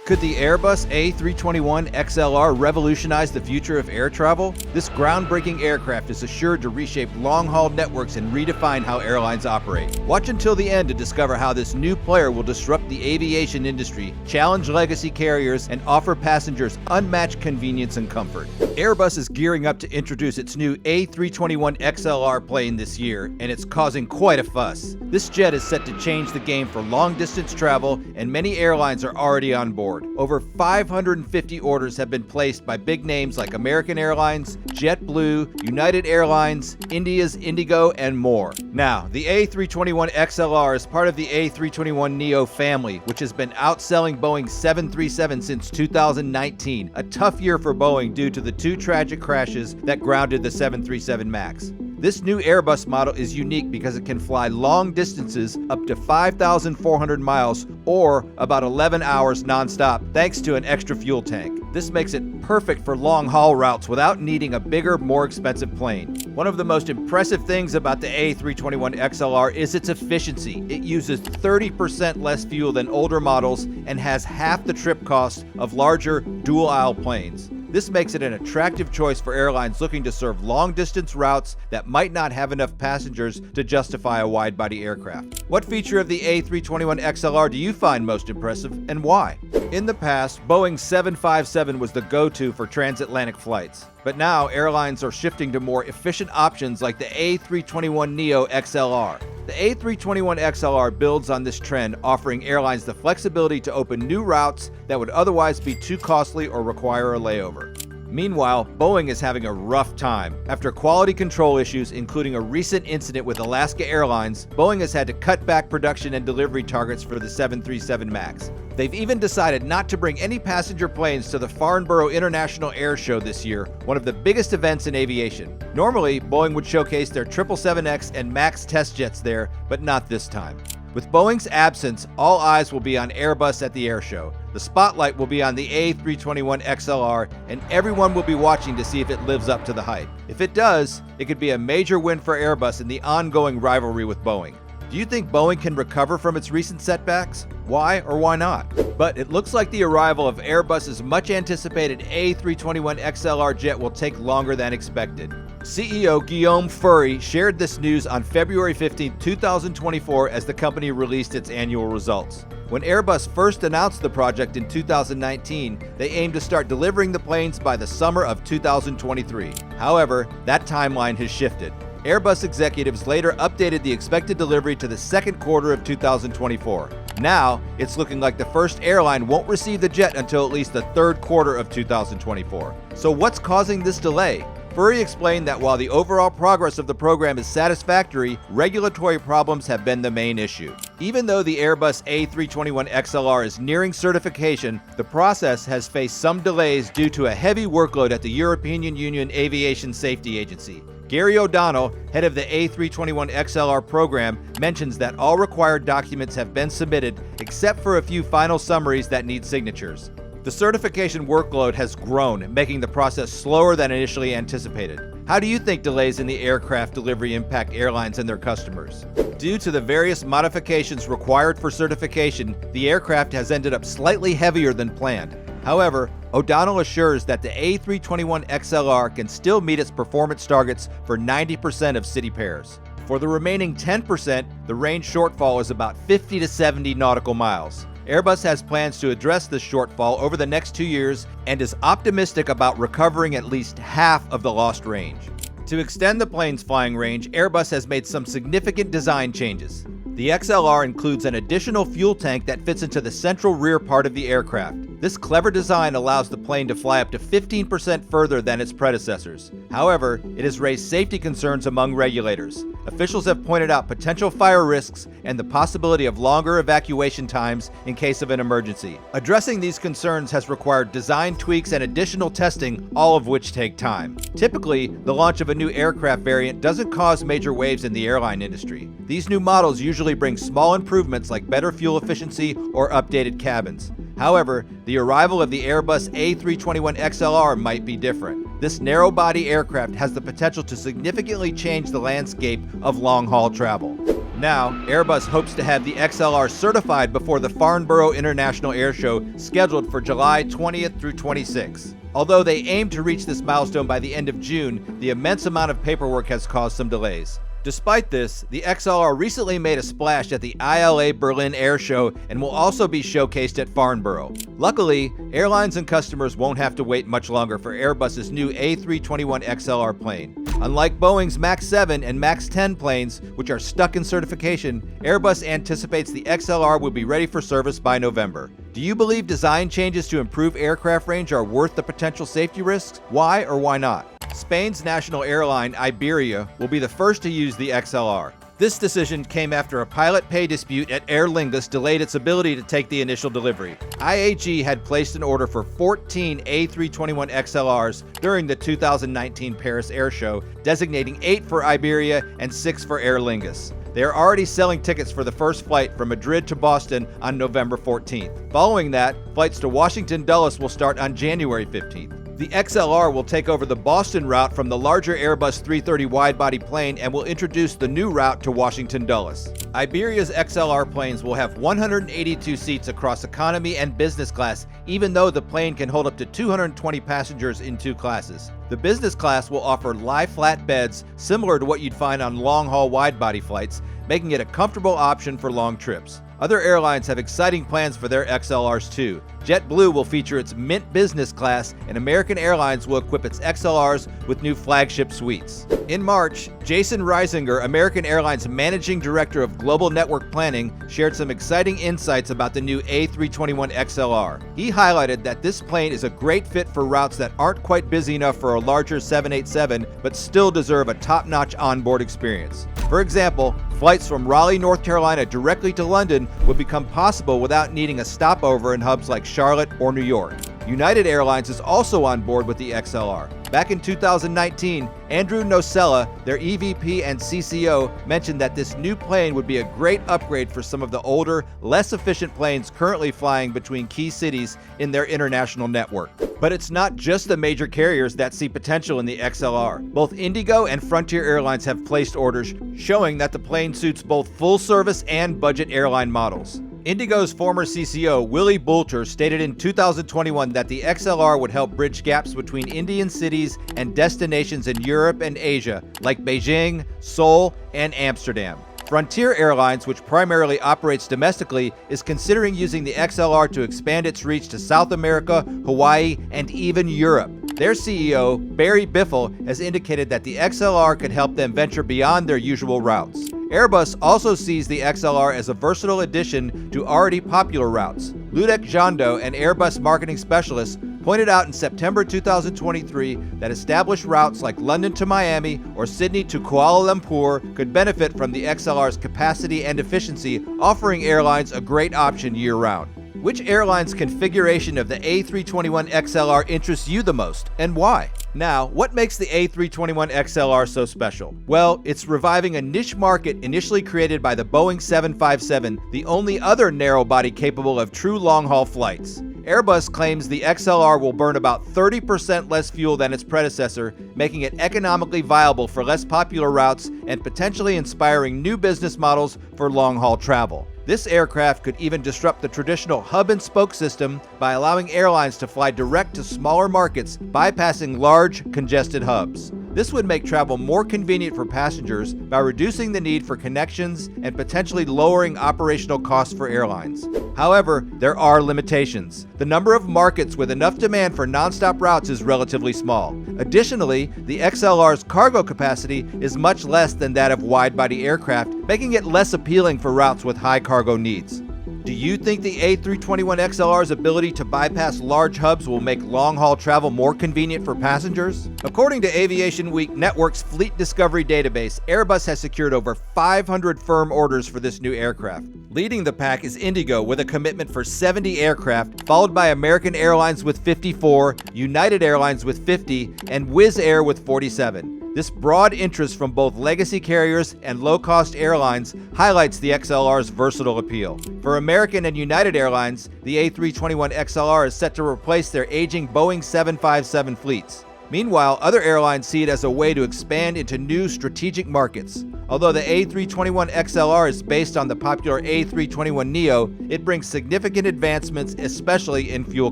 Could the Airbus A321XLR revolutionize the future of air travel? This groundbreaking aircraft is assured to reshape long-haul networks and redefine how airlines operate. Watch until the end to discover how this new player will disrupt the aviation industry, challenge legacy carriers, and offer passengers unmatched convenience and comfort. Airbus is gearing up to introduce its new A321XLR plane this year, and it's causing quite a fuss. This jet is set to change the game for long-distance travel, and many airlines are already on board. Over 550 orders have been placed by big names like American Airlines, JetBlue, United Airlines, India's Indigo, and more. Now, the A321XLR is part of the A321neo family, which has been outselling Boeing's 737 since 2019, a tough year for Boeing due to the two tragic crashes that grounded the 737 MAX. This new Airbus model is unique because it can fly long distances up to 5,400 miles or about 11 hours nonstop thanks to an extra fuel tank. This makes it perfect for long-haul routes without needing a bigger, more expensive plane. One of the most impressive things about the A321XLR is its efficiency. It uses 30% less fuel than older models and has half the trip cost of larger dual-aisle planes. This makes it an attractive choice for airlines looking to serve long-distance routes that might not have enough passengers to justify a wide-body aircraft. What feature of the A321XLR do you find most impressive, and why? In the past, Boeing's 757 was the go-to for transatlantic flights. But now, airlines are shifting to more efficient options like the A321neo XLR. The A321XLR builds on this trend, offering airlines the flexibility to open new routes that would otherwise be too costly or require a layover. Meanwhile, Boeing is having a rough time. After quality control issues, including a recent incident with Alaska Airlines, Boeing has had to cut back production and delivery targets for the 737 MAX. They've even decided not to bring any passenger planes to the Farnborough International Air Show this year, one of the biggest events in aviation. Normally, Boeing would showcase their 777X and MAX test jets there, but not this time. With Boeing's absence, all eyes will be on Airbus at the air show. The spotlight will be on the A321XLR, and everyone will be watching to see if it lives up to the hype. If it does, it could be a major win for Airbus in the ongoing rivalry with Boeing. Do you think Boeing can recover from its recent setbacks? Why or why not? But it looks like the arrival of Airbus's much anticipated A321XLR jet will take longer than expected. CEO Guillaume Faury shared this news on February 15, 2024 as the company released its annual results. When Airbus first announced the project in 2019, they aimed to start delivering the planes by the summer of 2023. However, that timeline has shifted. Airbus executives later updated the expected delivery to the second quarter of 2024. Now, it's looking like the first airline won't receive the jet until at least the third quarter of 2024. So what's causing this delay? Faury explained that while the overall progress of the program is satisfactory, regulatory problems have been the main issue. Even though the Airbus A321XLR is nearing certification, the process has faced some delays due to a heavy workload at the European Union Aviation Safety Agency. Gary O'Donnell, head of the A321XLR program, mentions that all required documents have been submitted except for a few final summaries that need signatures. The certification workload has grown, making the process slower than initially anticipated. How do you think delays in the aircraft delivery impact airlines and their customers? Due to the various modifications required for certification, the aircraft has ended up slightly heavier than planned. However, O'Donnell assures that the A321XLR can still meet its performance targets for 90% of city pairs. For the remaining 10%, the range shortfall is about 50 to 70 nautical miles. Airbus has plans to address this shortfall over the next 2 years and is optimistic about recovering at least half of the lost range. To extend the plane's flying range, Airbus has made some significant design changes. The XLR includes an additional fuel tank that fits into the central rear part of the aircraft. This clever design allows the plane to fly up to 15% further than its predecessors. However, it has raised safety concerns among regulators. Officials have pointed out potential fire risks and the possibility of longer evacuation times in case of an emergency. Addressing these concerns has required design tweaks and additional testing, all of which take time. Typically, the launch of a new aircraft variant doesn't cause major waves in the airline industry. These new models usually bring small improvements like better fuel efficiency or updated cabins. However, the arrival of the Airbus A321XLR might be different. This narrow-body aircraft has the potential to significantly change the landscape of long-haul travel. Now, Airbus hopes to have the XLR certified before the Farnborough International Air Show scheduled for July 20th through 26th. Although they aim to reach this milestone by the end of June, the immense amount of paperwork has caused some delays. Despite this, the XLR recently made a splash at the ILA Berlin Air Show and will also be showcased at Farnborough. Luckily, airlines and customers won't have to wait much longer for Airbus's new A321XLR plane. Unlike Boeing's MAX 7 and MAX 10 planes, which are stuck in certification, Airbus anticipates the XLR will be ready for service by November. Do you believe design changes to improve aircraft range are worth the potential safety risks? Why or why not? Spain's national airline, Iberia, will be the first to use the XLR. This decision came after a pilot pay dispute at Aer Lingus delayed its ability to take the initial delivery. IAG had placed an order for 14 A321XLRs during the 2019 Paris Air Show, designating 8 for Iberia and 6 for Aer Lingus. They are already selling tickets for the first flight from Madrid to Boston on November 14th. Following that, flights to Washington Dulles will start on January 15th. The XLR will take over the Boston route from the larger Airbus 330 wide-body plane and will introduce the new route to Washington Dulles. Iberia's XLR planes will have 182 seats across economy and business class, even though the plane can hold up to 220 passengers in 2 classes. The business class will offer lie-flat beds similar to what you'd find on long-haul wide-body flights, making it a comfortable option for long trips. Other airlines have exciting plans for their XLRs too. JetBlue will feature its Mint Business Class, and American Airlines will equip its XLRs with new flagship suites. In March, Jason Reisinger, American Airlines Managing Director of Global Network Planning, shared some exciting insights about the new A321XLR. He highlighted that this plane is a great fit for routes that aren't quite busy enough for a larger 787, but still deserve a top-notch onboard experience. For example, flights from Raleigh, North Carolina directly to London would become possible without needing a stopover in hubs like Charlotte or New York. United Airlines is also on board with the XLR. Back in 2019, Andrew Nocella, their EVP and CCO, mentioned that this new plane would be a great upgrade for some of the older, less efficient planes currently flying between key cities in their international network. But it's not just the major carriers that see potential in the XLR. Both Indigo and Frontier Airlines have placed orders, showing that the plane suits both full-service and budget airline models. Indigo's former CCO, Willie Boulter, stated in 2021 that the XLR would help bridge gaps between Indian cities and destinations in Europe and Asia, like Beijing, Seoul, and Amsterdam. Frontier Airlines, which primarily operates domestically, is considering using the XLR to expand its reach to South America, Hawaii, and even Europe. Their CEO, Barry Biffle, has indicated that the XLR could help them venture beyond their usual routes. Airbus also sees the XLR as a versatile addition to already popular routes. Ludek Jando, an Airbus marketing specialist, pointed out in September 2023 that established routes like London to Miami or Sydney to Kuala Lumpur could benefit from the XLR's capacity and efficiency, offering airlines a great option year-round. Which airline's configuration of the A321XLR interests you the most, and why? Now, what makes the A321XLR so special? Well, it's reviving a niche market initially created by the Boeing 757, the only other narrow body capable of true long-haul flights. Airbus claims the XLR will burn about 30% less fuel than its predecessor, making it economically viable for less popular routes and potentially inspiring new business models for long-haul travel. This aircraft could even disrupt the traditional hub-and-spoke system by allowing airlines to fly direct to smaller markets, bypassing large, congested hubs. This would make travel more convenient for passengers by reducing the need for connections and potentially lowering operational costs for airlines. However, there are limitations. The number of markets with enough demand for nonstop routes is relatively small. Additionally, the XLR's cargo capacity is much less than that of wide-body aircraft, making it less appealing for routes with high cargo needs. Do you think the A321XLR's ability to bypass large hubs will make long-haul travel more convenient for passengers? According to Aviation Week Network's Fleet Discovery database, Airbus has secured over 500 firm orders for this new aircraft. Leading the pack is Indigo with a commitment for 70 aircraft, followed by American Airlines with 54, United Airlines with 50, and Wizz Air with 47. This broad interest from both legacy carriers and low-cost airlines highlights the XLR's versatile appeal. For American and United Airlines, the A321XLR is set to replace their aging Boeing 757 fleets. Meanwhile, other airlines see it as a way to expand into new strategic markets. Although the A321XLR is based on the popular A321neo, it brings significant advancements, especially in fuel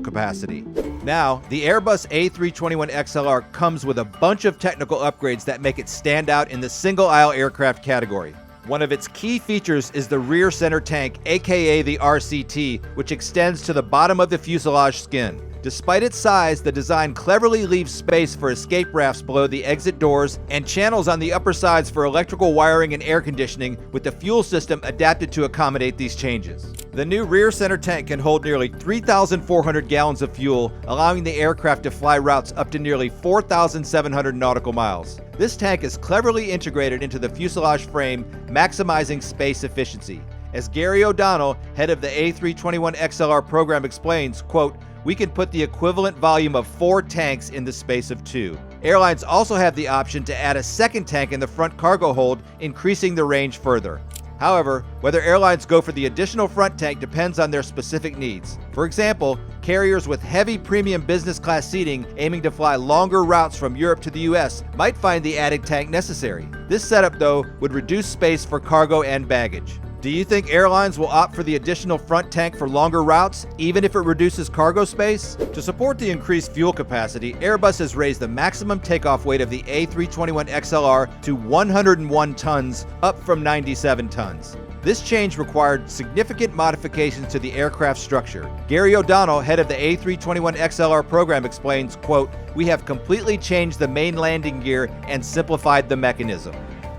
capacity. Now, the Airbus A321XLR comes with a bunch of technical upgrades that make it stand out in the single-aisle aircraft category. One of its key features is the rear center tank, aka the RCT, which extends to the bottom of the fuselage skin. Despite its size, the design cleverly leaves space for escape rafts below the exit doors and channels on the upper sides for electrical wiring and air conditioning, with the fuel system adapted to accommodate these changes. The new rear center tank can hold nearly 3,400 gallons of fuel, allowing the aircraft to fly routes up to nearly 4,700 nautical miles. This tank is cleverly integrated into the fuselage frame, maximizing space efficiency. As Gary O'Donnell, head of the A321XLR program, explains, quote, "We can put the equivalent volume of 4 tanks in the space of 2. Airlines also have the option to add a second tank in the front cargo hold, increasing the range further. However, whether airlines go for the additional front tank depends on their specific needs. For example, carriers with heavy premium business class seating aiming to fly longer routes from Europe to the US might find the added tank necessary. This setup, though, would reduce space for cargo and baggage." Do you think airlines will opt for the additional front tank for longer routes, even if it reduces cargo space? To support the increased fuel capacity, Airbus has raised the maximum takeoff weight of the A321XLR to 101 tons, up from 97 tons. This change required significant modifications to the aircraft structure. Gary O'Donnell, head of the A321XLR program, explains, quote, "We have completely changed the main landing gear and simplified the mechanism."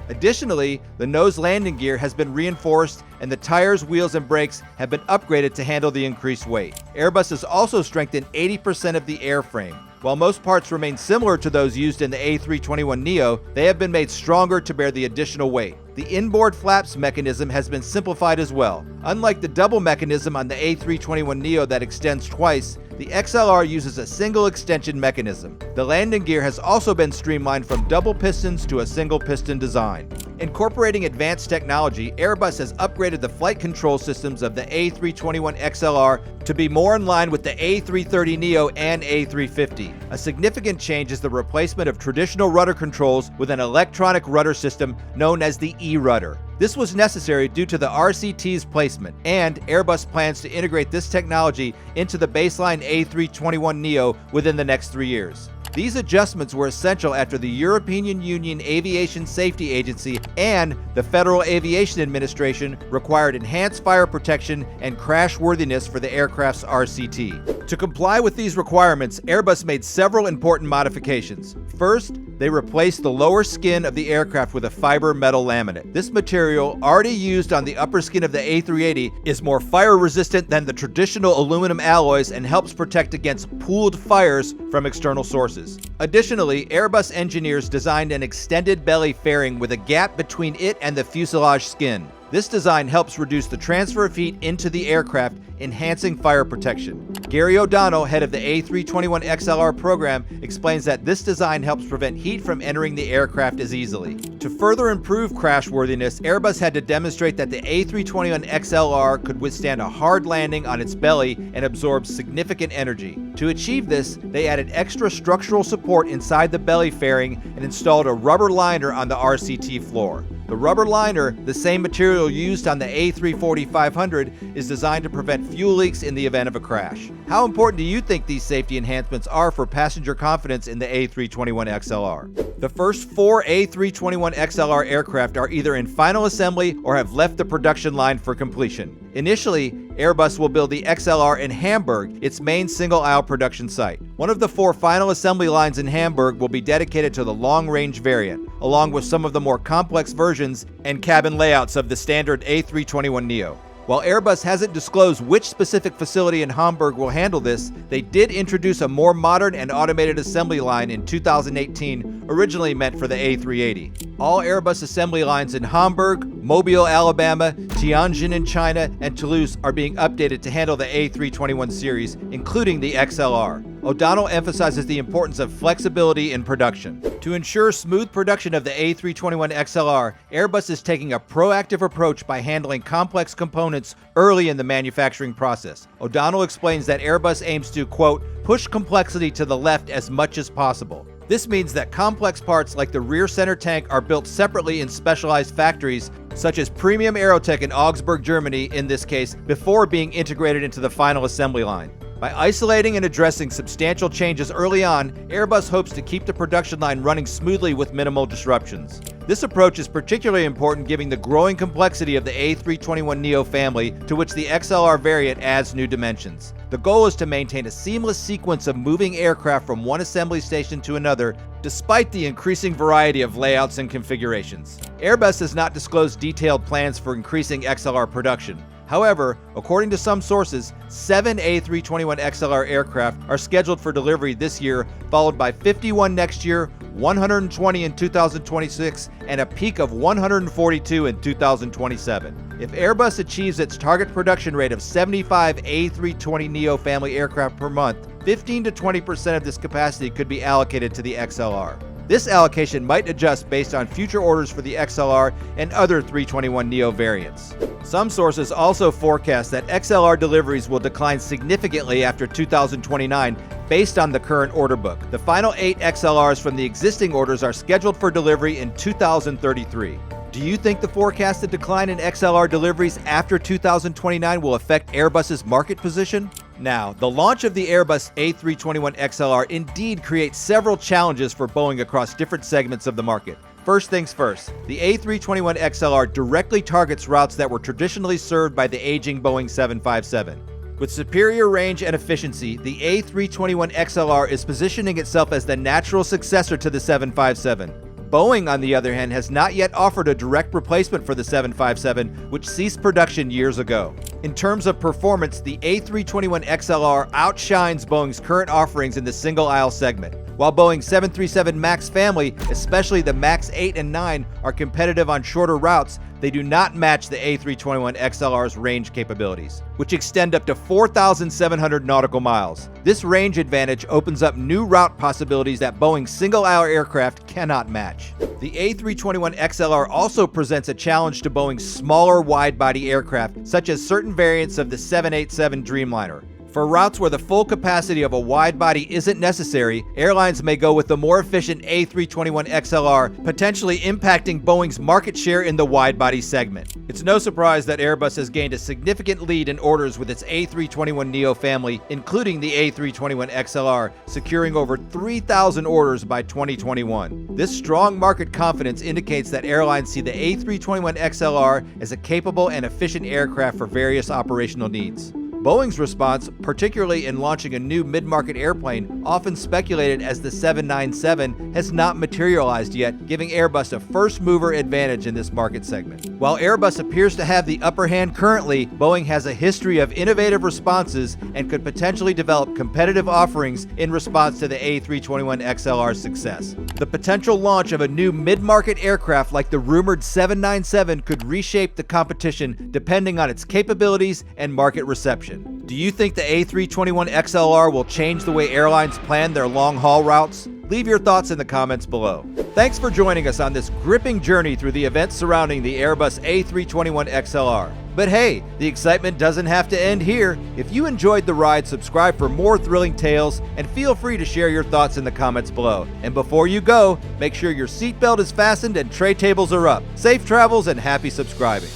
Additionally, the nose landing gear has been reinforced and the tires, wheels, and brakes have been upgraded to handle the increased weight. Airbus has also strengthened 80% of the airframe. While most parts remain similar to those used in the A321neo, they have been made stronger to bear the additional weight. The inboard flaps mechanism has been simplified as well. Unlike the double mechanism on the A321neo that extends twice, the XLR uses a single extension mechanism. The landing gear has also been streamlined from double pistons to a single piston design. Incorporating advanced technology, Airbus has upgraded the flight control systems of the A321XLR to be more in line with the A330neo and A350. A significant change is the replacement of traditional rudder controls with an electronic rudder system known as the E-rudder. This was necessary due to the RCT's placement, and Airbus plans to integrate this technology into the baseline A321neo within the next 3 years. These adjustments were essential after the European Union Aviation Safety Agency and the Federal Aviation Administration required enhanced fire protection and crashworthiness for the aircraft's RCT. To comply with these requirements, Airbus made several important modifications. First, they replaced the lower skin of the aircraft with a fiber metal laminate. This material, already used on the upper skin of the A380, is more fire resistant than the traditional aluminum alloys and helps protect against pooled fires from external sources. Additionally, Airbus engineers designed an extended belly fairing with a gap between it and the fuselage skin. This design helps reduce the transfer of heat into the aircraft, enhancing fire protection. Gary O'Donnell, head of the A321XLR program, explains that this design helps prevent heat from entering the aircraft as easily. To further improve crashworthiness, Airbus had to demonstrate that the A321XLR could withstand a hard landing on its belly and absorb significant energy. To achieve this, they added extra structural support inside the belly fairing and installed a rubber liner on the RCT floor. The rubber liner, the same material used on the A340-500, is designed to prevent fuel leaks in the event of a crash. How important do you think these safety enhancements are for passenger confidence in the A321XLR? The first 4 A321XLR aircraft are either in final assembly or have left the production line for completion. Initially, Airbus will build the XLR in Hamburg, its main single-aisle production site. One of the 4 final assembly lines in Hamburg will be dedicated to the long-range variant, along with some of the more complex versions and cabin layouts of the standard A321neo. While Airbus hasn't disclosed which specific facility in Hamburg will handle this, they did introduce a more modern and automated assembly line in 2018, originally meant for the A380. All Airbus assembly lines in Hamburg, Mobile, Alabama, Tianjin in China, and Toulouse are being updated to handle the A321 series, including the XLR. O'Donnell emphasizes the importance of flexibility in production. To ensure smooth production of the A321XLR, Airbus is taking a proactive approach by handling complex components early in the manufacturing process. O'Donnell explains that Airbus aims to, quote, push complexity to the left as much as possible. This means that complex parts like the rear center tank are built separately in specialized factories, such as Premium Aerotech in Augsburg, Germany in this case, before being integrated into the final assembly line. By isolating and addressing substantial changes early on, Airbus hopes to keep the production line running smoothly with minimal disruptions. This approach is particularly important given the growing complexity of the A321neo family, to which the XLR variant adds new dimensions. The goal is to maintain a seamless sequence of moving aircraft from one assembly station to another, despite the increasing variety of layouts and configurations. Airbus has not disclosed detailed plans for increasing XLR production. However, according to some sources, 7 A321XLR aircraft are scheduled for delivery this year, followed by 51 next year, 120 in 2026, and a peak of 142 in 2027. If Airbus achieves its target production rate of 75 A320neo family aircraft per month, 15 to 20% of this capacity could be allocated to the XLR. This allocation might adjust based on future orders for the XLR and other 321neo variants. Some sources also forecast that XLR deliveries will decline significantly after 2029 based on the current order book. The final 8 XLRs from the existing orders are scheduled for delivery in 2033. Do you think the forecasted decline in XLR deliveries after 2029 will affect Airbus's market position? Now, the launch of the Airbus A321XLR indeed creates several challenges for Boeing across different segments of the market. First things first, the A321XLR directly targets routes that were traditionally served by the aging Boeing 757. With superior range and efficiency, the A321XLR is positioning itself as the natural successor to the 757. Boeing, on the other hand, has not yet offered a direct replacement for the 757, which ceased production years ago. In terms of performance, the A321XLR outshines Boeing's current offerings in the single-aisle segment. While Boeing's 737 MAX family, especially the MAX 8 and 9, are competitive on shorter routes, they do not match the A321XLR's range capabilities, which extend up to 4,700 nautical miles. This range advantage opens up new route possibilities that Boeing's single-aisle aircraft cannot match. The A321XLR also presents a challenge to Boeing's smaller wide-body aircraft, such as certain variants of the 787 Dreamliner. For routes where the full capacity of a wide body isn't necessary, airlines may go with the more efficient A321XLR, potentially impacting Boeing's market share in the wide body segment. It's no surprise that Airbus has gained a significant lead in orders with its A321neo family, including the A321XLR, securing over 3,000 orders by 2021. This strong market confidence indicates that airlines see the A321XLR as a capable and efficient aircraft for various operational needs. Boeing's response, particularly in launching a new mid-market airplane, often speculated as the 797, has not materialized yet, giving Airbus a first-mover advantage in this market segment. While Airbus appears to have the upper hand currently, Boeing has a history of innovative responses and could potentially develop competitive offerings in response to the A321XLR's success. The potential launch of a new mid-market aircraft like the rumored 797 could reshape the competition depending on its capabilities and market reception. Do you think the A321XLR will change the way airlines plan their long-haul routes? Leave your thoughts in the comments below. Thanks for joining us on this gripping journey through the events surrounding the Airbus A321XLR. But hey, the excitement doesn't have to end here. If you enjoyed the ride, subscribe for more thrilling tales, and feel free to share your thoughts in the comments below. And before you go, make sure your seatbelt is fastened and tray tables are up. Safe travels and happy subscribing.